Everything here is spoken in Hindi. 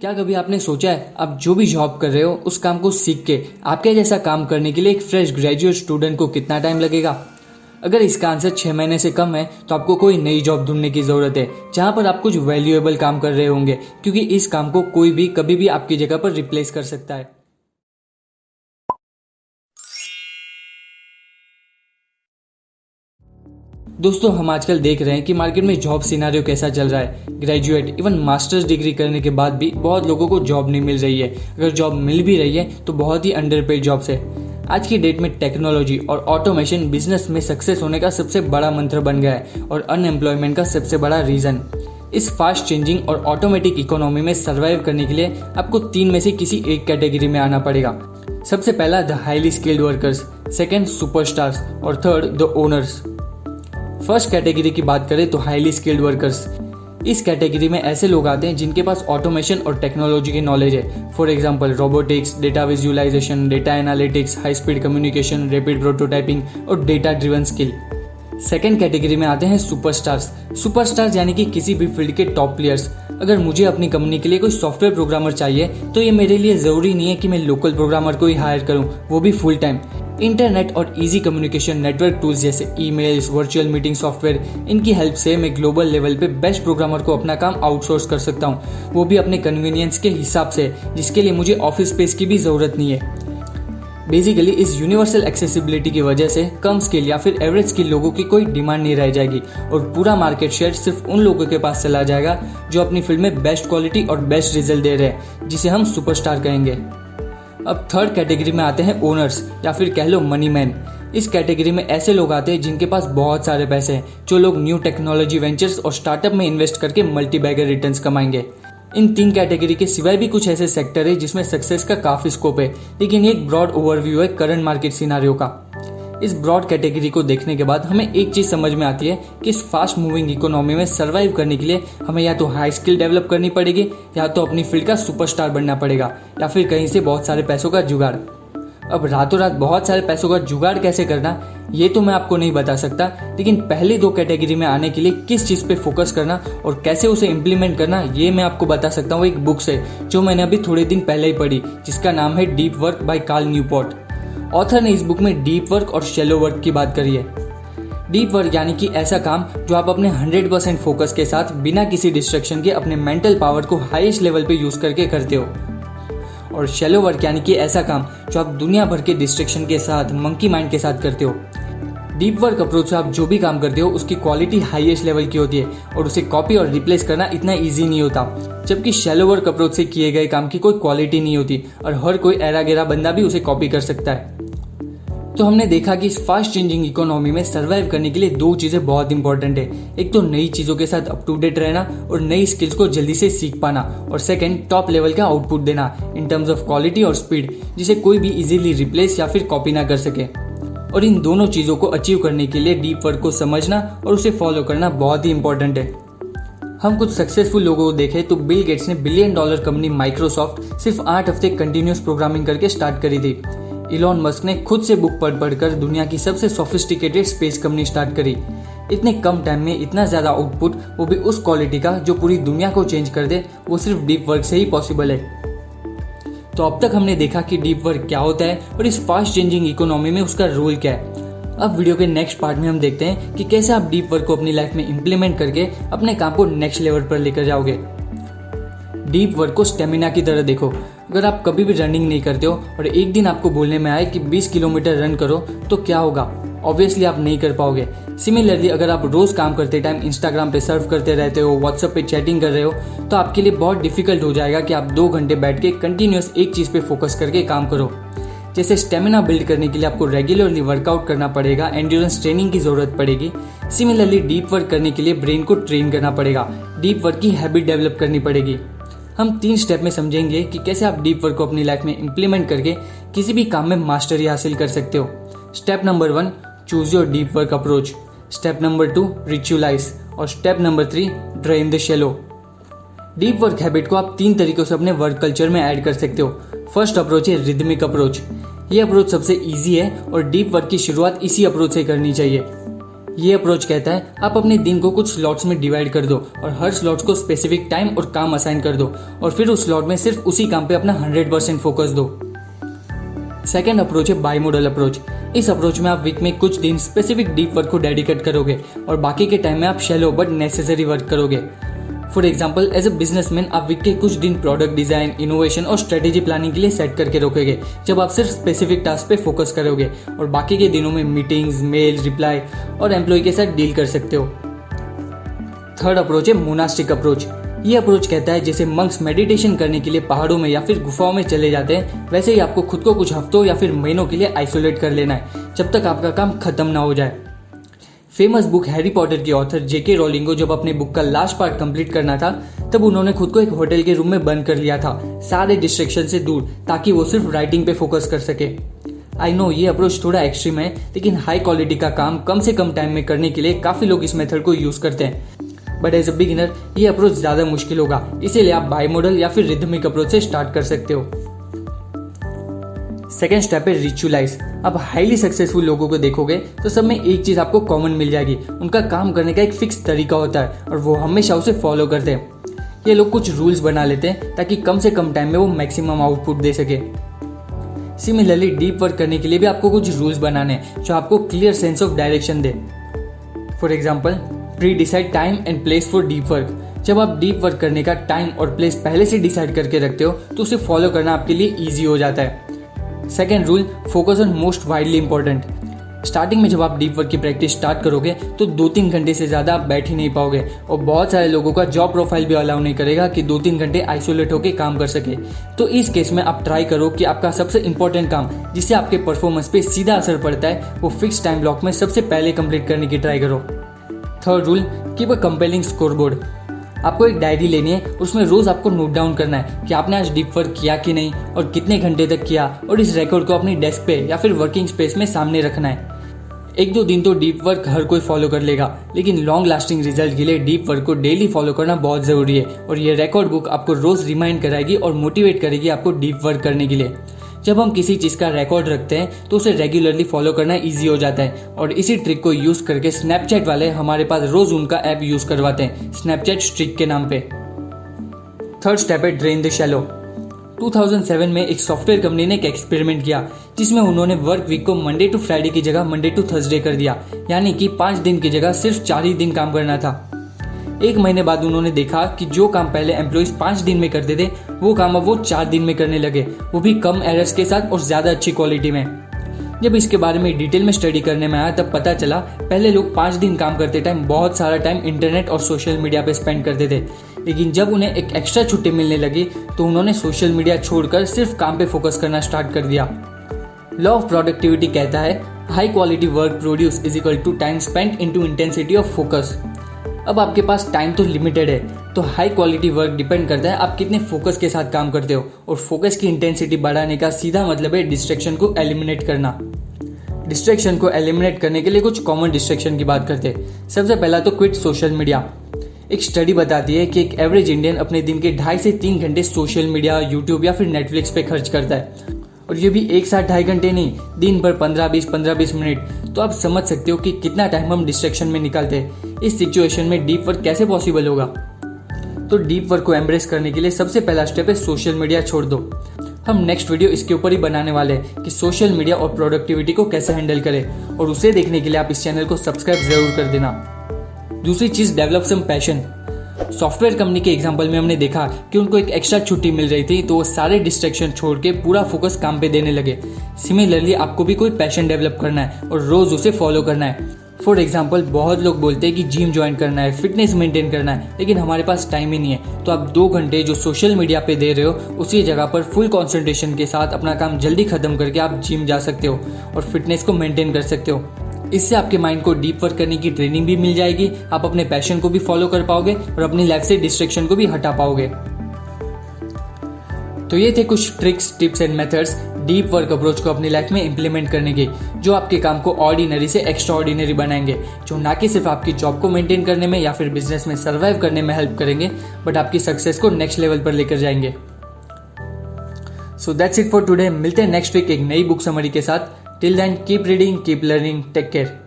क्या कभी आपने सोचा है आप जो भी जॉब कर रहे हो उस काम को सीख के आपके जैसा काम करने के लिए एक फ्रेश ग्रेजुएट स्टूडेंट को कितना टाइम लगेगा? अगर इसका आंसर 6 महीने से कम है तो आपको कोई नई जॉब ढूंढने की जरूरत है जहां पर आप कुछ वैल्यूएबल काम कर रहे होंगे, क्योंकि इस काम को कोई भी कभी भी आपकी जगह पर रिप्लेस कर सकता है। दोस्तों, हम आजकल देख रहे हैं कि मार्केट में जॉब सिनारियो कैसा चल रहा है। ग्रेजुएट इवन मास्टर्स डिग्री करने के बाद भी बहुत लोगों को जॉब नहीं मिल रही है। अगर जॉब मिल भी रही है तो बहुत ही अंडरपेड जॉब्स है। आज की डेट में टेक्नोलॉजी और ऑटोमेशन बिजनेस में सक्सेस होने का सबसे बड़ा मंत्र बन गया है और अनएम्प्लॉयमेंट का सबसे बड़ा रीजन। इस फास्ट चेंजिंग और ऑटोमेटिक इकोनॉमी में सर्वाइव करने के लिए आपको 3 में से किसी एक कैटेगरी में आना पड़ेगा। सबसे पहला the highly skilled workers, second superstars और third the owners. First category की बात करें तो हाईली स्किल्ड वर्कर्स। इस कैटेगरी में ऐसे लोग आते हैं जिनके पास ऑटोमेशन और टेक्नोलॉजी की नॉलेज है। For example robotics, data visualization, data analytics, high speed communication, rapid prototyping और data driven skill. Second category में आते हैं सुपरस्टार्स। सुपरस्टार्स यानी कि किसी भी फील्ड के टॉप प्लेयर्स। अगर मुझे अपनी कंपनी के लिए कोई सॉफ्टवेयर प्रोग्रामर चाहिए तो ये मेरे लिए जरूरी नहीं है कि मैं लोकल प्रोग्रामर को ही हायर करूं, वो भी फुल टाइम। इंटरनेट और इजी कम्युनिकेशन नेटवर्क टूल्स जैसे ईमेल्स, वर्चुअल मीटिंग सॉफ्टवेयर, इनकी हेल्प से मैं ग्लोबल लेवल पे बेस्ट प्रोग्रामर को अपना काम आउटसोर्स कर सकता हूँ, वो भी अपने कन्वीनियंस के हिसाब से, जिसके लिए मुझे ऑफिस स्पेस की भी जरूरत नहीं है। बेसिकली इस यूनिवर्सल एक्सेसिबिलिटी की वजह से कम स्किल या फिर एवरेज स्किल लोगों की कोई डिमांड नहीं रह जाएगी और पूरा मार्केट शेयर सिर्फ उन लोगों के पास चला जाएगा जो अपनी फील्ड में बेस्ट क्वालिटी और बेस्ट रिजल्ट दे रहे हैं, जिसे हम सुपरस्टार कहेंगे। अब थर्ड कैटेगरी में आते हैं ओनर्स या फिर कह लो मनी मैन। इस कैटेगरी में ऐसे लोग आते हैं जिनके पास बहुत सारे पैसे हैं, जो लोग न्यू टेक्नोलॉजी वेंचर्स और स्टार्टअप में इन्वेस्ट करके मल्टी बैगर रिटर्न्स कमाएंगे। इन 3 कैटेगरी के सिवाय भी कुछ ऐसे सेक्टर है जिसमें सक्सेस का काफी स्कोप है, लेकिन ये एक ब्रॉड ओवरव्यू है करंट मार्केट सिनारियो का। इस ब्रॉड कैटेगरी को देखने के बाद हमें एक चीज समझ में आती है कि इस फास्ट मूविंग इकोनॉमी में सर्वाइव करने के लिए हमें या तो हाई स्किल डेवलप करनी पड़ेगी, या तो अपनी फील्ड का सुपरस्टार बनना पड़ेगा, या फिर कहीं से बहुत सारे पैसों का जुगाड़। अब रातों रात बहुत सारे पैसों का जुगाड़ कैसे करना ये तो मैं आपको नहीं बता सकता, लेकिन पहली 2 कैटेगरी में आने के लिए किस चीज पे फोकस करना और कैसे उसे इम्प्लीमेंट करना ये मैं आपको बता सकता हूँ एक बुक से, जो मैंने अभी थोड़े दिन पहले ही पढ़ी, जिसका नाम है deep work by Cal Newport. Author ने इस बुक में डीप वर्क और शैलो वर्क की बात करी है। डीप वर्क यानी कि ऐसा काम जो आप अपने 100% फोकस के साथ बिना किसी डिस्ट्रैक्शन के अपने मेंटल पावर को हाईएस्ट लेवल पे यूज करके करते हो, और शैलो वर्क यानी कि ऐसा काम जो आप दुनिया भर के डिस्ट्रैक्शन के साथ मंकी माइंड के साथ करते हो। डीप वर्क अप्रोच से आप जो भी काम करते हो उसकी क्वालिटी हाईएस्ट लेवल की होती है और उसे कॉपी और रिप्लेस करना इतना इजी नहीं होता, जबकि शैलो वर्क अप्रोच से किए गए काम की कोई क्वालिटी नहीं होती और हर कोई एरा गेरा बंदा भी उसे कॉपी कर सकता है। तो हमने देखा कि इस फास्ट चेंजिंग इकोनॉमी में सर्वाइव करने के लिए 2 चीजें बहुत इंपॉर्टेंट है। एक तो नई चीजों के साथ अप टू डेट रहना और नई स्किल्स को जल्दी से सीख पाना, और सेकंड टॉप लेवल का आउटपुट देना इन टर्म्स ऑफ क्वालिटी और स्पीड, जिसे कोई भी इजीली रिप्लेस या फिर कॉपी ना कर सके। और इन दोनों चीजों को अचीव करने के लिए डीप वर्क को समझना और उसे फॉलो करना बहुत ही इंपॉर्टेंट है। हम कुछ सक्सेसफुल लोगों को देखें तो बिल गेट्स ने $1 बिलियन कंपनी माइक्रोसॉफ्ट सिर्फ 8 हफ्ते कंटिन्यूस प्रोग्रामिंग करके स्टार्ट करी थी। इलॉन मस्क ने खुद से बुक पढ़कर दुनिया की सबसे सोफिस्टिकेटेड स्पेस कंपनी स्टार्ट करी। इतने कम टाइम में इतना ज्यादा आउटपुट, वो भी उस क्वालिटी का जो पूरी दुनिया को चेंज कर दे, वो सिर्फ डीप वर्क से ही पॉसिबल है। तो अब तक हमने देखा कि डीप वर्क क्या होता है और इस फास्ट चेंजिंग इकोनॉमी में उसका रोल क्या है। अब वीडियो के नेक्स्ट पार्ट में हम देखते हैं कि कैसे आप डीप वर्क को अपनी लाइफ में इंप्लीमेंट करके अपने काम को नेक्स्ट लेवल पर लेकर जाओगे। डीप वर्क को स्टेमिना की तरह देखो। अगर आप कभी भी रनिंग नहीं करते हो और एक दिन आपको बोलने में आए कि 20 किलोमीटर रन करो तो क्या होगा? ऑब्वियसली आप नहीं कर पाओगे। सिमिलरली अगर आप रोज काम करते टाइम इंस्टाग्राम पे सर्फ करते रहते हो, व्हाट्सएप पे चैटिंग कर रहे हो, तो आपके लिए बहुत डिफिकल्ट हो जाएगा कि आप 2 घंटे बैठ के कंटिन्यूअस एक चीज पे फोकस करके काम करो। जैसे स्टेमिना बिल्ड करने के लिए आपको रेगुलरली वर्कआउट करना पड़ेगा, एंड्योरेंस ट्रेनिंग की जरूरत पड़ेगी। सिमिलरली डीप वर्क करने के लिए ब्रेन को ट्रेन करना पड़ेगा, डीप वर्क की हैबिट डेवलप करनी पड़ेगी। हम 3 स्टेप में समझेंगे कि कैसे आप डीप वर्क को अपनी लाइफ में इंप्लीमेंट करके किसी भी काम में मास्टरी हासिल कर सकते हो। Step number 1, choose your deep work approach. Step number 2, ritualize, और step number 3, drain the shallow. Deep work habit को आप 3 तरीकों से अपने वर्क कल्चर में ऐड कर सकते हो। फर्स्ट अप्रोच है रिदमिक अप्रोच। ये अप्रोच सबसे इजी है और डीप वर्क की शुरुआत इसी अप्रोच से करनी चाहिए। ये अप्रोच कहता है आप अपने दिन को कुछ स्लॉट्स में डिवाइड कर दो और हर स्लॉट्स को स्पेसिफिक टाइम और काम असाइन कर दो और फिर उस स्लॉट में सिर्फ उसी काम पे अपना 100% फोकस दो। सेकेंड अप्रोच है बाई मॉडल अप्रोच। इस अप्रोच में आप वीक में कुछ दिन स्पेसिफिक डीप वर्क को डेडिकेट करोगे और बाकी के टाइम में आप शैलो बट नेसेसरी वर्क करोगे। For example, as a businessman आप वीक के कुछ दिन प्रोडक्ट डिजाइन, इनोवेशन और स्ट्रेटेजी प्लानिंग के लिए सेट करके रखोगे, जब आप सिर्फ स्पेसिफिक टास्क पे फोकस करोगे और बाकी के दिनों में मीटिंग्स, मेल, रिप्लाई और एम्प्लॉय के साथ डील कर सकते हो। थर्ड अप्रोच है मोनास्टिक अप्रोच। ये अप्रोच कहता है जैसे मंक्स मेडिटेशन करने के लिए पहाड़ों में या फिर गुफाओं में चले जाते हैं, वैसे ही आपको खुद को कुछ हफ्तों या फिर महीनों के लिए आइसोलेट कर लेना है जब तक आपका काम खत्म ना हो जाए। फेमस बुक हैरी पॉटर की ऑथर जेके रोलिंग को जब अपने बुक का लास्ट पार्ट कंप्लीट करना था, तब उन्होंने खुद को एक होटल के रूम में बंद कर लिया था, सारे डिस्ट्रैक्शन से दूर, ताकि वो सिर्फ राइटिंग पे फोकस कर सके। आई नो ये अप्रोच थोड़ा एक्सट्रीम है, लेकिन हाई क्वालिटी का काम कम से कम टाइम में करने के लिए काफी लोग इस मेथड को यूज करते हैं। बट एज अ बिगिनर ये अप्रोच ज्यादा मुश्किल होगा, इसीलिए आप बाई मॉडल या फिर रिदमिक अप्रोच से स्टार्ट कर सकते हो। सेकेंड स्टेप है रिचुअलाइज। आप हाईली सक्सेसफुल लोगों को देखोगे तो सब में एक चीज आपको कॉमन मिल जाएगी, उनका काम करने का एक फिक्स तरीका होता है और वो हमेशा उसे फॉलो करते हैं। ये लोग कुछ रूल्स बना लेते हैं ताकि कम से कम टाइम में वो मैक्सिमम आउटपुट दे सके। सिमिलरली डीप वर्क करने के लिए भी आपको कुछ रूल्स बनाने हैं जो आपको clear sense of direction they. For example, pre decide time and place for deep work. जब आप डीप वर्क करने का टाइम और प्लेस पहले से डिसाइड करके रखते हो तो उसे फॉलो करना आपके लिए ईजी हो जाता है। Second rule, focus on most widely important. Starting में जब आप डीप वर्क की प्रैक्टिस स्टार्ट करोगे तो 2-3 घंटे से ज़्यादा आप बैठ ही नहीं पाओगे और बहुत सारे लोगों का जॉब प्रोफाइल भी अलाउ नहीं करेगा कि 2-3 घंटे आइसोलेट होकर काम कर सके। तो इस केस में आप ट्राई करो कि आपका सबसे इंपॉर्टेंट काम जिससे आपके परफॉर्मेंस पे सीधा असर पड़ता है वो फिक्स टाइम ब्लॉक में सबसे पहले कंप्लीट करने की ट्राई करो। Third rule, keep a compelling scoreboard. आपको एक डायरी लेनी है, उसमें रोज आपको नोट डाउन करना है कि आपने आज डीप वर्क किया कि नहीं और कितने घंटे तक किया, और इस रिकॉर्ड को अपनी डेस्क पे या फिर वर्किंग स्पेस में सामने रखना है। 1-2 दिन तो डीप वर्क हर कोई फॉलो कर लेगा, लेकिन लॉन्ग लास्टिंग रिजल्ट के लिए डीप वर्क को डेली फॉलो करना बहुत जरूरी है और ये रिकॉर्ड बुक आपको रोज रिमाइंड कराएगी और मोटिवेट करेगी आपको डीप वर्क करने के लिए। जब हम किसी चीज का रिकॉर्ड रखते हैं तो उसे रेगुलरली फॉलो करना इजी हो जाता है और इसी ट्रिक को यूज करके स्नैपचैट वाले हमारे पास रोज उनका ऐप यूज करवाते हैं, स्नैपचैट स्ट्रिक के नाम पे। थर्ड स्टेप है ड्रेन द शैलो। 2007 में एक सॉफ्टवेयर कंपनी ने एक एक्सपेरिमेंट किया जिसमें उन्होंने वर्क वीक को मंडे टू फ्राइडे की जगह मंडे टू थर्सडे कर दिया, यानी कि 5 दिन की जगह सिर्फ 4 ही दिन काम करना था। 1 महीने बाद उन्होंने देखा कि जो काम पहले एम्प्लॉइज 5 दिन में करते थे वो काम अब वो 4 दिन में करने लगे, वो भी कम एरर्स के साथ और ज्यादा अच्छी क्वालिटी में। जब इसके बारे में डिटेल में स्टडी करने में आया तब पता चला पहले लोग 5 दिन काम करते टाइम बहुत सारा टाइम इंटरनेट और सोशल मीडिया पे स्पेंड करते थे, लेकिन जब उन्हें एक एक्स्ट्रा छुट्टी मिलने लगी तो उन्होंने सोशल मीडिया छोड़कर सिर्फ काम पे फोकस करना स्टार्ट कर दिया। लॉ ऑफ प्रोडक्टिविटी कहता है high quality work produce is equal to time spent into intensity of focus. अब आपके पास टाइम तो लिमिटेड है, तो हाई क्वालिटी वर्क डिपेंड करता है आप कितने फोकस के साथ काम करते हो, और फोकस की इंटेंसिटी बढ़ाने का सीधा मतलब है डिस्ट्रैक्शन को एलिमिनेट करना। डिस्ट्रैक्शन को एलिमिनेट करने के लिए कुछ कॉमन डिस्ट्रैक्शन की बात करते हैं। सबसे पहला तो क्विट सोशल मीडिया। एक स्टडी बताती है कि एक एवरेज इंडियन अपने दिन के 2.5 से 3 घंटे सोशल मीडिया, यूट्यूब या फिर नेटफ्लिक्स पे खर्च करता है, और ये भी एक साथ 2.5 घंटे नहीं, दिन भर 15-20 मिनट। तो आप समझ सकते हो कि कितना टाइम हम डिस्ट्रैक्शन में निकालते हैं। इस सिचुएशन में डीप वर्क कैसे पॉसिबल होगा? तो डीप वर्क को एम्ब्रेस करने के लिए सबसे पहला स्टेप है सोशल मीडिया छोड़ दो। हम नेक्स्ट वीडियो इसके ऊपर ही बनाने वाले हैं कि सोशल मीडिया और प्रोडक्टिविटी को कैसे हैंडल करें, और उसे देखने के लिए आप इस चैनल को सब्सक्राइब जरूर कर देना। दूसरी चीज, develop some passion. Software company के एग्जांपल में हमने देखा कि उनको एक एक्स्ट्रा छुट्टी मिल रही थी तो वो सारे डिस्ट्रैक्शन छोड़ के पूरा फोकस काम पे देने लगे। सिमिलरली आपको भी कोई पैशन डेवलप करना है और रोज उसे फॉलो करना है। फॉर एग्जाम्पल, बहुत लोग बोलते हैं कि जिम ज्वाइन करना है, फिटनेस मेंटेन करना है, लेकिन हमारे पास टाइम ही नहीं है। तो आप 2 घंटे जो सोशल मीडिया पे दे रहे हो उसी जगह पर फुल कॉन्सेंट्रेशन के साथ अपना काम जल्दी खत्म करके आप जिम जा सकते हो और फिटनेस को मेंटेन कर सकते हो। इससे आपके माइंड को डीप वर्क करने की ट्रेनिंग भी मिल जाएगी, आप अपने पैशन को भी फॉलो कर पाओगे और अपनी लाइफ से डिस्ट्रैक्शन को भी हटा पाओगे। तो ये थे कुछ tricks, tips and methods deep work approach को अपनी लाइफ में इंप्लीमेंट करने के, जो आपके काम को ऑर्डिनरी से एक्स्ट्रा ऑर्डिनरी बनाएंगे, जो ना कि सिर्फ आपकी जॉब को मेंटेन करने में या फिर बिजनेस में सर्वाइव करने में हेल्प करेंगे, बट आपकी सक्सेस को नेक्स्ट लेवल पर लेकर जाएंगे। So that's it for today. मिलते हैं नेक्स्ट वीक एक नई बुक समरी के साथ। Till then keep reading, keep learning, take care.